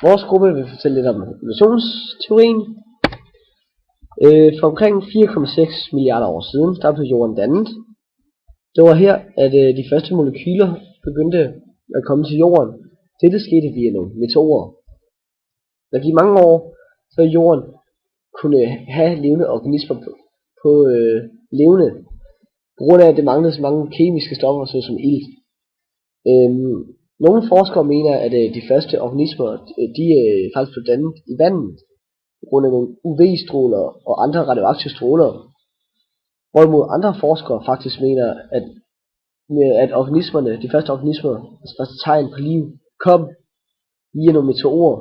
Vores gruppe vil fortælle lidt om evolutionsteorien. For omkring 4,6 milliarder år siden, der blev jorden dannet. Det var her, at de første molekyler begyndte at komme til jorden. Dette skete via nogle meteorer. Der gik mange år, før jorden kunne have levende organismer på levende, på grund af, at det manglede så mange kemiske stoffer, såsom ilt. Nogle forskere mener, at de første organismer, de faktisk blev dannet i vandet, på grund af nogle UV-stråler og andre radioaktive stråler. Hvorimod andre forskere faktisk mener, at organismerne, de første organismer, altså første tegn på liv, kom via nogle meteorer.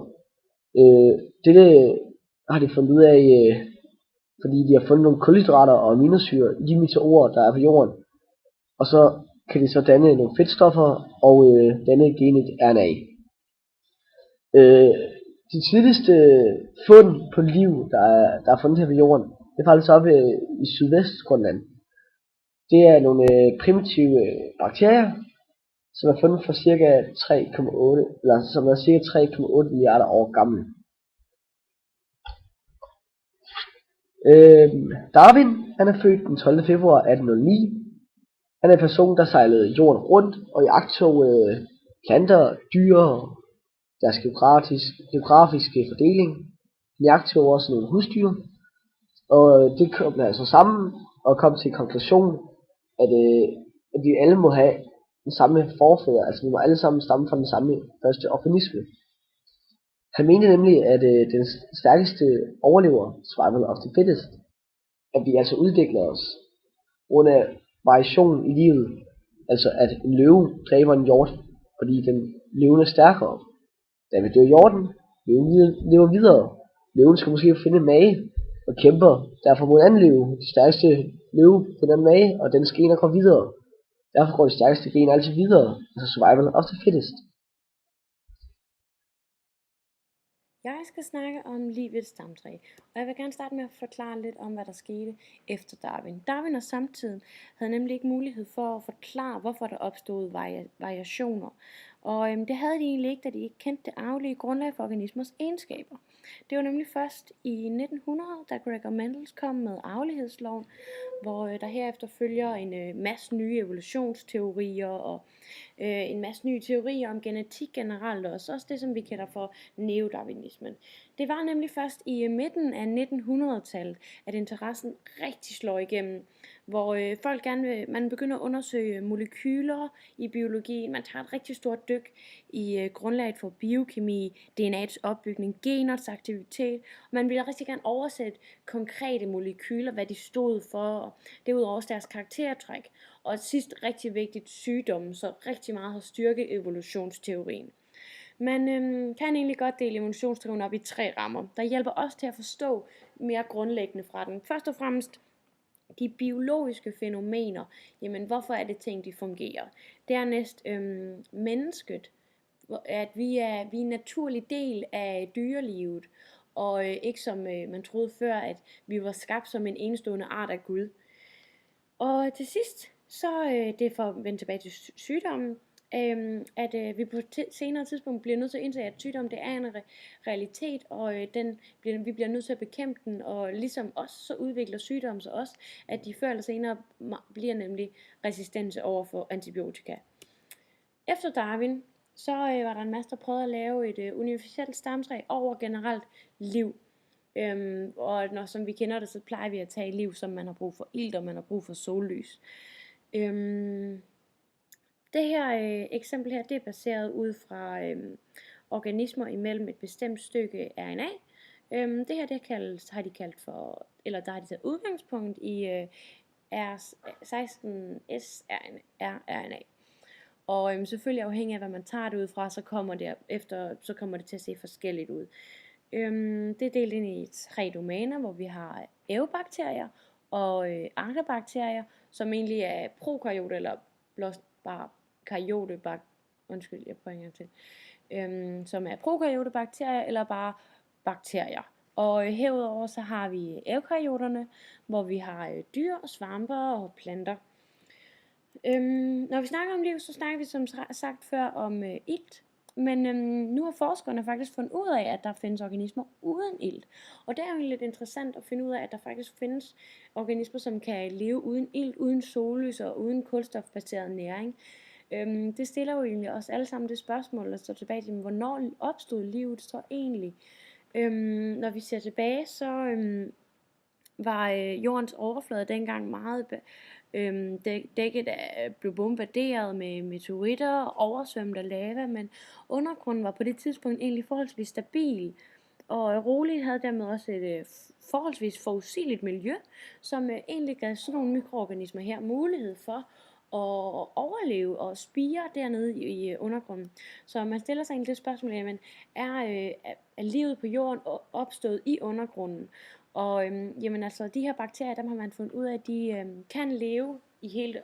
Dette har de fundet ud af, fordi de har fundet nogle kulhydrater og aminosyre i de meteorer, der er på jorden. Og så kan de så danne nogle fedtstoffer og danne genet RNA. De tidligste fund på liv, der er fundet her på jorden, det er faktisk oppe i Sydvestgrønland. Det er nogle primitive bakterier, som er fundet for cirka 3,8 milliarder år gamle. Darwin, han er født den 12. februar 1809. Han er en person, der sejlede jorden rundt og iagttog planter, dyr, deres geografiske fordeling. Han iagttog også nogle husdyr, og det kom altså sammen og kom til en konklusion, at vi alle må have den samme forfædre, altså vi må alle sammen stamme fra den samme første organisme. Han mente nemlig, at den stærkeste overlever, survival of the fittest, at vi altså udvikler os grund af variation i livet, altså at en løve dræber en hjort, fordi den løven er stærkere. Da vi dør hjorten, løven lever videre. Løven skal måske finde en mage og kæmper derfor mod en anden løve. De stærkeste løve finder en mage, og den gener går videre. Derfor går de stærkeste gener altid videre, altså survival of the fittest. Jeg skal snakke om livets stamtræ, og jeg vil gerne starte med at forklare lidt om, hvad der skete efter Darwin. Darwin og samtiden havde nemlig ikke mulighed for at forklare, hvorfor der opstod variationer. Og det havde de egentlig ikke, da de ikke kendte det arvelige grundlag for organismers egenskaber. Det var nemlig først i 1900, da Gregor Mendel kom med arvelighedsloven, hvor der herefter følger en masse nye evolutionsteorier og en masse nye teorier om genetik generelt, og også det, som vi kender for neodarwinismen. Det var nemlig først i midten af 1900-tallet, at interessen rigtig slår igennem, hvor man begynder at undersøge molekyler i biologien. Man tager et rigtig stort dyk i grundlaget for biokemi, DNA's opbygning, geners aktivitet, og man vil rigtig gerne oversætte konkrete molekyler, hvad de stod for, og derudover også deres karaktertræk. Og sidst rigtig vigtigt, sygdomme, så rigtig meget har styrket evolutionsteorien. Man kan egentlig godt dele evolutionsteorien op i 3 rammer, der hjælper os til at forstå mere grundlæggende fra den. Først og fremmest de biologiske fænomener. Jamen, hvorfor er det ting, de fungerer? Dernæst mennesket, at vi er en naturlig del af dyrelivet, og ikke som man troede før, at vi var skabt som en enestående art af Gud. Og til sidst, så det er for at vende tilbage til sygdommen, at vi på et senere tidspunkt bliver nødt til at indse, at sygdom det er en realitet, og vi bliver nødt til at bekæmpe den, og ligesom os, så udvikler sygdommen sig også, at de før eller senere bliver nemlig resistente over for antibiotika. Efter Darwin, så var der en masse, der prøvede at lave et universelt stamtræ over generelt liv. Og som vi kender det, så plejer vi at tage liv, som man har brug for ilt, og man har brug for sollys. Det her eksempel her, det er baseret ud fra organismer imellem et bestemt stykke RNA. Det her, har de kaldt for, eller der har de taget udgangspunkt i R16S-RNA. Og selvfølgelig afhængig af, hvad man tager det ud fra, så kommer det til at se forskelligt ud. Det er delt ind i 3 domæner, hvor vi har eubakterier og arkebakterier, som egentlig er prokaryote eller blot bare som er prokaryote bakterier eller bare bakterier. Og herudover så har vi eukaryoterne, hvor vi har dyr, svampe og planter. Når vi snakker om liv, så snakker vi som sagt før om ilt. Men nu har forskerne faktisk fundet ud af, at der findes organismer uden ilt. Og det er jo lidt interessant at finde ud af, at der faktisk findes organismer, som kan leve uden ilt, uden sollys og uden kulstofbaseret næring. Det stiller jo egentlig os alle sammen det spørgsmål, der står tilbage til, hvornår opstod livet så egentlig? Når vi ser tilbage, så var jordens overflade dengang meget dækket af, blev bombarderet med meteoritter og oversvømmet af lava, men undergrunden var på det tidspunkt egentlig forholdsvis stabil, og roligt havde dermed også et forholdsvis forudsigeligt miljø, som egentlig gav sådan nogle mikroorganismer her mulighed for at overleve og spire dernede i undergrunden. Så man stiller sig egentlig det spørgsmål, jamen, er livet på jorden opstået i undergrunden? Og jamen altså, de her bakterier, dem har man fundet ud af, at de kan leve i helt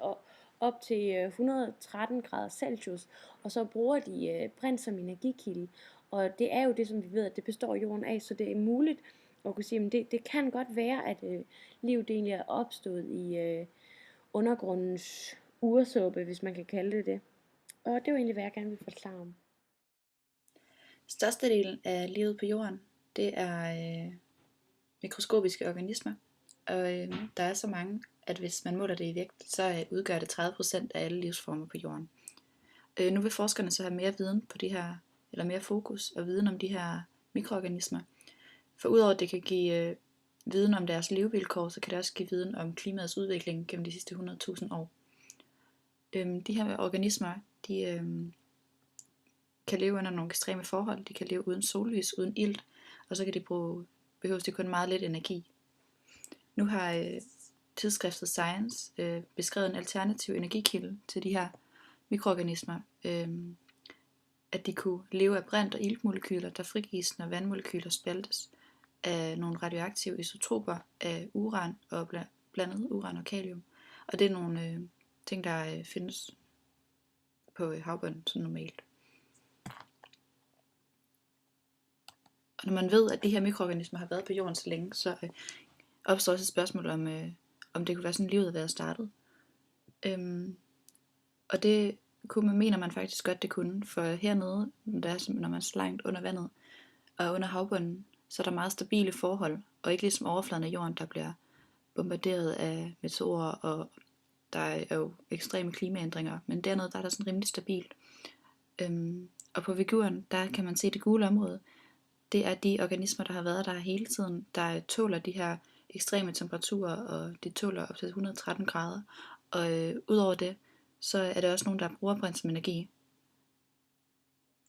op til 113 grader Celsius, og så bruger de brint som energikilde. Og det er jo det, som vi ved, at det består jorden af, så det er muligt at kunne sige, at det kan godt være, at livet egentlig er opstået i undergrundens ursuppe, hvis man kan kalde det det. Og det er jo egentlig, hvad jeg gerne vil forklare om. Størstedelen af livet på jorden, det er mikroskopiske organismer, og der er så mange, at hvis man måler det i vægt, så udgør det 30% af alle livsformer på jorden. Nu vil forskerne så have mere viden på de her, eller mere fokus og viden om de her mikroorganismer. For udover at det kan give viden om deres levevilkår, så kan det også give viden om klimaets udvikling gennem de sidste 100.000 år. De her organismer, de kan leve under nogle ekstreme forhold. De kan leve uden sollys, uden ilt, og så kan de behøves det kun meget lidt energi. Nu har tidsskriftet Science beskrevet en alternativ energikilde til de her mikroorganismer, at de kunne leve af brint og iltmolekyler, der frigives, når vandmolekyler spaltes af nogle radioaktive isotoper af uran og blandet uran og kalium. Og det er nogle ting, der findes på havbunden sådan normalt. Og når man ved, at de her mikroorganismer har været på jorden så længe, så opstår også et spørgsmål om det kunne være sådan, livet havde været startet. Og det mener man faktisk godt, det kunne. For hernede, når man er så langt under vandet og under havbunden, så er der meget stabile forhold, og ikke ligesom overfladen af jorden, der bliver bombarderet af meteorer, og der er jo ekstreme klimaændringer, men dernede der er der sådan rimelig stabilt. Og på figuren, der kan man se det gule område. Det er de organismer, der har været der hele tiden, der tåler de her ekstreme temperaturer, og de tåler op til 113 grader. Og udover det, så er det også nogen, der bruger brint som energi.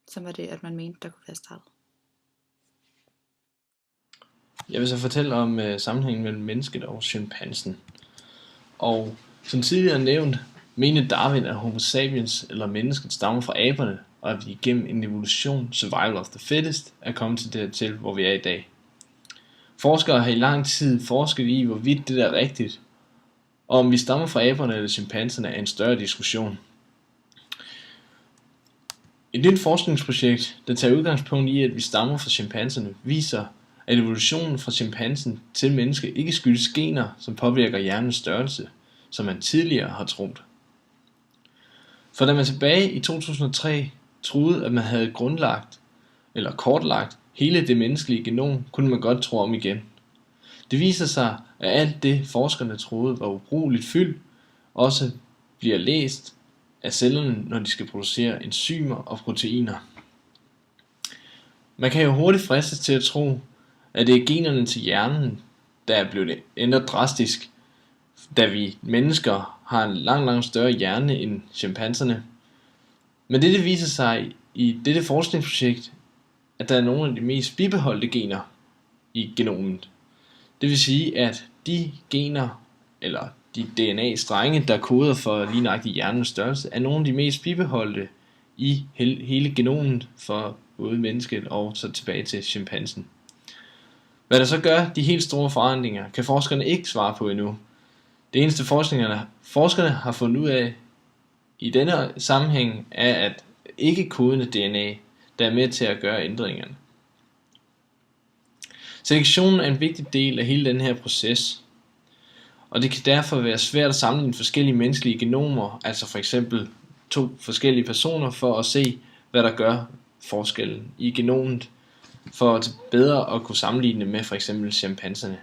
Så var det, at man mente, der kunne være startet. Jeg vil så fortælle om sammenhængen mellem mennesket og chimpansen. Og som tidligere nævnt, mente Darwin, at Homo sapiens eller mennesket stammer fra aberne, og at vi gennem en evolution, survival of the fittest, er kommet til dertil, hvor vi er i dag. Forskere har i lang tid forsket i, hvorvidt det er rigtigt, og om vi stammer fra aberne eller chimpanserne er en større diskussion. Et nyt forskningsprojekt, der tager udgangspunkt i, at vi stammer fra chimpanserne, viser, at evolutionen fra chimpansen til menneske ikke skyldes gener, som påvirker hjernens størrelse, som man tidligere har troet. For da man tilbage i 2003 troede, at man havde grundlagt eller kortlagt hele det menneskelige genom, kunne man godt tro om igen. Det viser sig, at alt det forskerne troede var ubrugeligt fyld, også bliver læst af cellerne, når de skal producere enzymer og proteiner. Man kan jo hurtigt fristes til at tro, at det er generne til hjernen, der er blevet ændret drastisk, da vi mennesker har en langt større hjerne end chimpanserne. Men det viser sig i dette forskningsprojekt, at der er nogle af de mest bibeholdte gener i genomet. Det vil sige, at de gener, eller de DNA-strenge, der koder for lige nøjagtigt hjernens størrelse, er nogle af de mest bibeholdte i hele genomet for både mennesket og så tilbage til chimpansen. Hvad der så gør de helt store forandringer, kan forskerne ikke svare på endnu. Det eneste forskerne har fundet ud af i denne sammenhæng er, at ikke kodende DNA, der er med til at gøre ændringerne. Selektionen er en vigtig del af hele den her proces, og det kan derfor være svært at sammenligne forskellige menneskelige genomer, altså for eksempel to forskellige personer, for at se, hvad der gør forskellen i genomet, for bedre at kunne sammenligne med for eksempel chimpanserne.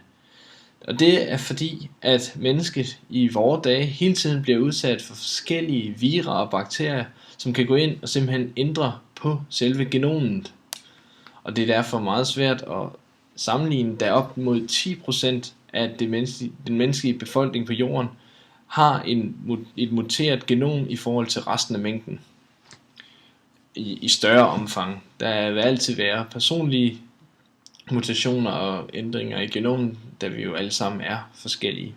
Og det er fordi, at mennesket i vore dage hele tiden bliver udsat for forskellige virer og bakterier, som kan gå ind og simpelthen ændre på selve genomet. Og det er derfor meget svært at sammenligne, da op mod 10% af den menneskelige befolkning på jorden har et muteret genom i forhold til resten af mængden. I større omfang. Der vil altid være personlige mutationer og ændringer i genomet, da vi jo alle sammen er forskellige.